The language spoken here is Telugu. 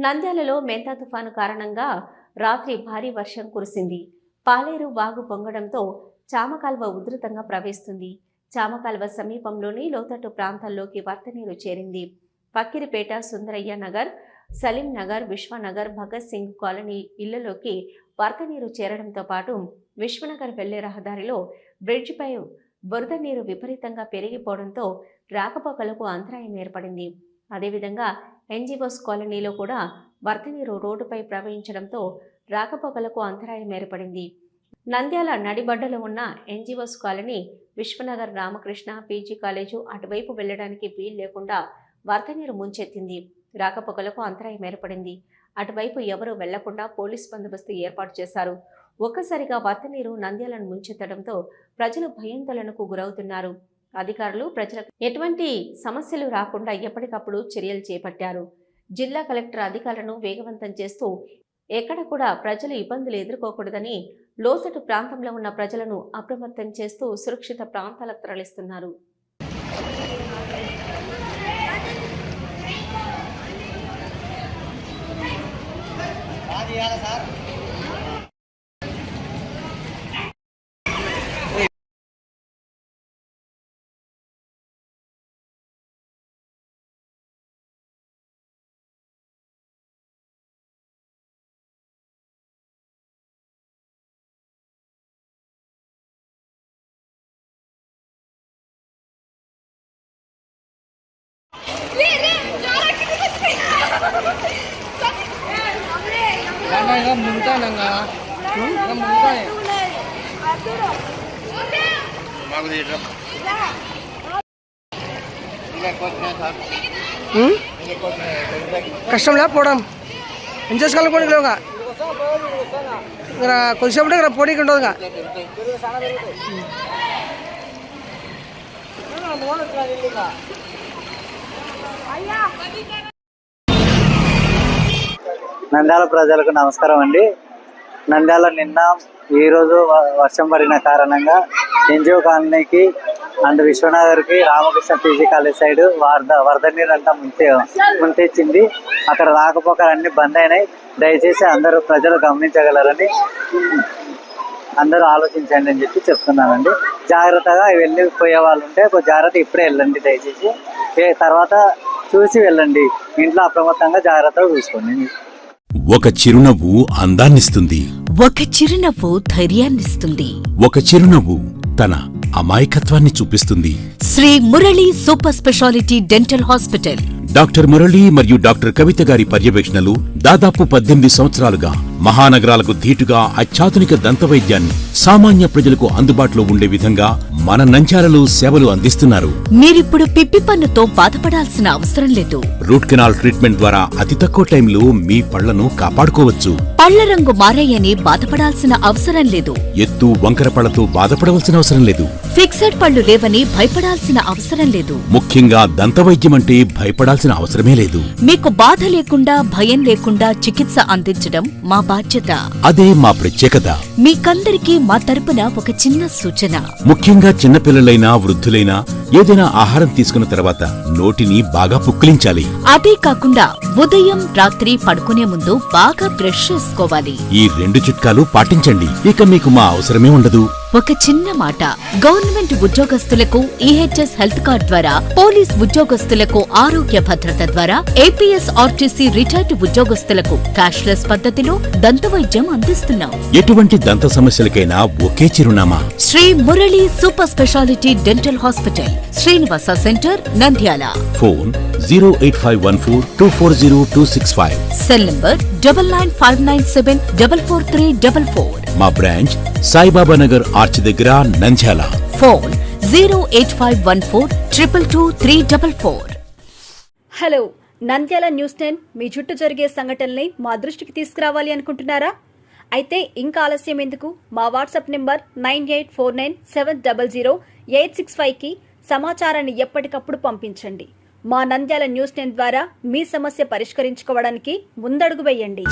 నంద్యాలలో మెంతా తుఫాను కారణంగా రాత్రి భారీ వర్షం కురిసింది. పాలేరు వాగు పొంగడంతో చామకాల్వ ఉధృతంగా ప్రవహిస్తుంది. చామకాల్వ సమీపంలోని లోతట్టు ప్రాంతాల్లోకి వరద నీరు చేరింది. పక్కిరిపేట, సుందరయ్య నగర్, సలీం నగర్, విశ్వనగర్, భగత్ సింగ్ కాలనీ ఇళ్లలోకి వరద నీరు చేరడంతో పాటు విశ్వనగర్ వెళ్లే రహదారిలో బ్రిడ్జిపై బురద నీరు విపరీతంగా పెరిగిపోవడంతో రాకపోకలకు అంతరాయం ఏర్పడింది. అదేవిధంగా ఎన్జీఓస్ కాలనీలో కూడా వరద నీరు రోడ్డుపై ప్రవహించడంతో రాకపోకలకు అంతరాయం ఏర్పడింది. నంద్యాల నడిబడ్డలో ఉన్న NGOs colony, Vishwanagar, Ramakrishna PG college అటువైపు వెళ్లడానికి వీలు లేకుండా వరద నీరు ముంచెత్తింది. రాకపోకలకు అంతరాయం ఏర్పడింది. అటువైపు ఎవరూ వెళ్లకుండా పోలీస్ బందోబస్తు ఏర్పాటు చేశారు. ఒక్కసారిగా వరద నీరు నంద్యాలను ముంచెత్తడంతో ప్రజలు భయాందోళనకు గురవుతున్నారు. అధికారులు ప్రజలకు ఎటువంటి సమస్యలు రాకుండా ఎప్పటికప్పుడు చర్యలు చేపట్టారు. జిల్లా కలెక్టర్ అధికారులను వేగవంతం చేస్తూ ఎక్కడ కూడా ప్రజలు ఇబ్బందులు ఎదుర్కోకూడదని లోతట్టు ప్రాంతంలో ఉన్న ప్రజలను అప్రమత్తం చేస్తూ సురక్షిత ప్రాంతాలకు తరలిస్తున్నారు. కష్టంలా పోవడం ఏం చేసుకోవాలి పోనీలోగా కొద్దిసేపు ఇక్కడ పోనీకి ఉండదుగా. నంద్యాల ప్రజలకు నమస్కారం అండి. నంద్యాల నిన్న ఈరోజు వర్షం పడిన కారణంగా ఎన్జిఓ కాలనీకి అండ్ విశ్వనగర్కి, రామకృష్ణ పీజీ కాలేజ్ సైడ్ వరద నీరు అంతా ముంచెచ్చింది. అక్కడ రాకపోకలు అన్ని బంద్ అయినాయి. దయచేసి అందరూ ప్రజలు గమనించగలరని అందరూ ఆలోచించండి అని చెప్పి చెప్తున్నానండి. జాగ్రత్తగా వెళ్ళిపోయే వాళ్ళు ఉంటే జాగ్రత్త ఇప్పుడే వెళ్ళండి. దయచేసి తర్వాత చూసి వెళ్ళండి. ఇంట్లో అప్రమత్తంగా జాగ్రత్తగా చూసుకోండి. ఒక చిరునవ్వు అందాన్నిస్తుంది. ఒక చిరునవ్వు ధైర్యాన్నిస్తుంది. ఒక చిరునవ్వు తన అమాయకత్వాన్ని చూపిస్తుంది. Shri Murali super speciality dental hospital. Doctor Murali మరియు డాక్టర్ కవిత గారి పర్యవేక్షణలు దాదాపు 18 సంవత్సరాలుగా మహానగరాలకు ధీటుగా అత్యాధునిక దంతవైద్యాన్ని సామాన్య ప్రజలకు అందుబాటులో ఉండే విధంగా మన నంద్యాలలో సేవలు అందిస్తున్నారు. మీరిప్పుడు పిప్పి పన్నుతో బాధపడాల్సిన అవసరం లేదు. రూట్ కెనాల్ ట్రీట్మెంట్ ద్వారా అతి తక్కువ టైంలో మీ పళ్లను కాపాడుకోవచ్చు. పళ్ల రంగు మారాయని బాధపడాల్సిన అవసరం లేదు. ఎత్తు వంకర పళ్లతో బాధపడవలసిన అవసరం లేదు. ఫిక్సెడ్ పళ్లు లేవని భయపడాల్సిన అవసరం లేదు. ముఖ్యంగా దంతవైద్యం అంటే భయపడాల్సిన అవసరమే లేదు. మీకు బాధ లేకుండా, భయం లేకుండా చికిత్స అందించడం మా బాధ్యత. అదే మా ప్రత్యేకత. మీకందరికీ మా తరపున ఒక చిన్న సూచన. ముఖ్యంగా చిన్నపిల్లలైనా, వృద్ధులైనా ఏదైనా ఆహారం తీసుకున్న తర్వాత నోటిని బాగా పుక్కిలించాలి. అదే కాకుండా ఉదయం, రాత్రి పడుకునే ముందు బాగా బ్రష్ చేసుకోవాలి. ఈ 2 చిట్కాలు పాటించండి. ఇక మీకు మా అవసరమే ఉండదు. ఒక చిన్న మాట, గవర్నమెంట్ ఉద్యోగస్తులకు ఈహెచ్ఎస్ హెల్త్ కార్డ్ ద్వారా, పోలీస్ ఉద్యోగస్తులకు ఆరోగ్య భద్రత ద్వారా, ఏపీఎస్ ఆర్టీసీ రిటైర్డ్ ఉద్యోగస్తులకు క్యాష్లెస్ పద్ధతిలో దంతవైద్యం అందిస్తున్నాం. ఎటువంటి దంత సమస్యలకైనా ఒకే చిరునామా, Shri Murali super speciality dental hospital, Srinivasa centre, Nandyal. Phone 08514240265. Cell number 9959744344. మా బ్రాంచ్ సాయిబాబా నగర్ ఆర్చ్ దగ్గర, Nandyal. Phone 08514222344. Hello, Nandyal news 10 మీ చుట్టూ జరిగే సంఘటనల్ని మా దృష్టికి తీసుకురావాలి అనుకుంటున్నారా? అయితే ఇంకా ఆలస్యం ఎందుకు? మా వాట్సాప్ నెంబర్ 9849700865కి సమాచారాన్ని ఎప్పటికప్పుడు పంపించండి. మా నంద్యాల న్యూస్ 10 ద్వారా మీ సమస్య పరిష్కరించుకోవడానికి ముందడుగు వేయండి.